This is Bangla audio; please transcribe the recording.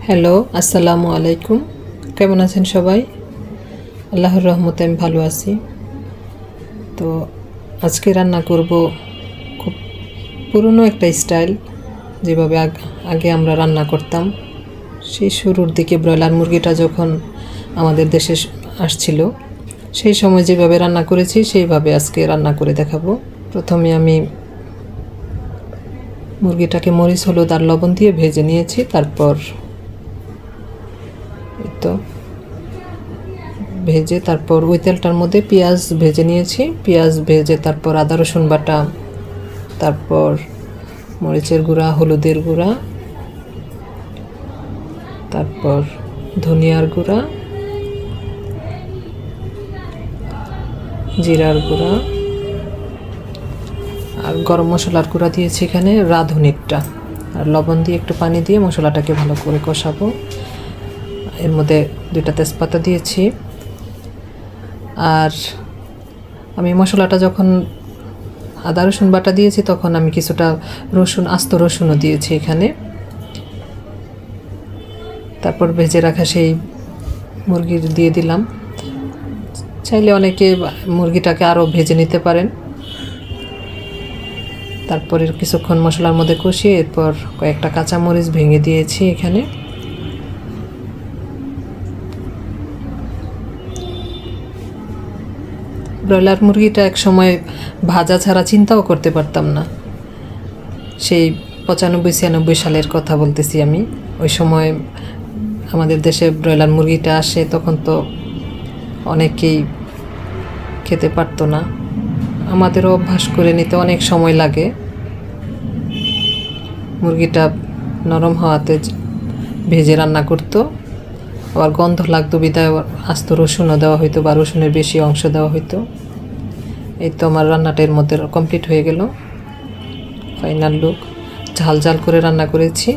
হ্যালো, আসসালামু আলাইকুম। কেমন আছেন সবাই? আল্লাহর রহমতে আমি ভালো আছি। তো আজকে রান্না করব খুব পুরনো একটা স্টাইল, যেভাবে আগে আমরা রান্না করতাম। সেই শুরুর দিকে ব্রয়লার মুরগিটা যখন আমাদের দেশে আসছিল, সেই সময় যেভাবে রান্না করেছি সেইভাবে আজকে রান্না করে দেখাবো। প্রথমে আমি মুরগিটাকে মরিচ, হলুদ আর লবণ দিয়ে ভেজে নিয়েছি। তারপর ভেজে তারপর ওই তেলটার মধ্যে পেঁয়াজ ভেজে নিয়েছি। পেঁয়াজ ভেজে তারপর আদা রসুন বাটা, তারপর মরিচের গুঁড়া, হলুদের গুঁড়া, তারপর ধনিয়ার গুঁড়া, জিরার গুঁড়া আর গরম মশলার গুঁড়া দিয়েছি এখানে রাঁধুনিটা, আর লবণ দিয়ে একটু পানি দিয়ে মশলাটাকে ভালো করে কষাবো। এর মধ্যে 2টা তেজপাতা দিয়েছি। আর আমি মশলাটা যখন আদা রসুন বাটা দিয়েছি তখন আমি কিছুটা আস্ত রসুনও দিয়েছি এখানে। তারপর ভেজে রাখা সেই মুরগি দিয়ে দিলাম। চাইলে অনেকে মুরগিটাকে আরও ভেজে নিতে পারেন। তারপরে কিছুক্ষণ মশলার মধ্যে কষিয়ে এরপর কয়েকটা কাঁচামরিচ ভেঙে দিয়েছি এখানে। ব্রয়লার মুরগিটা এক সময় ভাজা ছাড়া চিন্তাও করতে পারতাম না। সেই 95-96 সালের কথা বলতেছি আমি। ওই সময় আমাদের দেশে ব্রয়লার মুরগিটা আসে, তখন তো অনেকেই খেতে পারতো না। আমাদেরও অভ্যাস করে নিতে অনেক সময় লাগে। মুরগিটা নরম হওয়াতে ভেজে রান্না করতো, আবার গন্ধ লাগতো বিদায় আস্ত রসুনও দেওয়া হইতো বা রসুনের বেশি অংশ দেওয়া হইতো। এই তো আমার রান্নাটা এর মধ্যে কমপ্লিট হয়ে গেল। Final look. ঝাল ঝাল করে রান্না করেছি।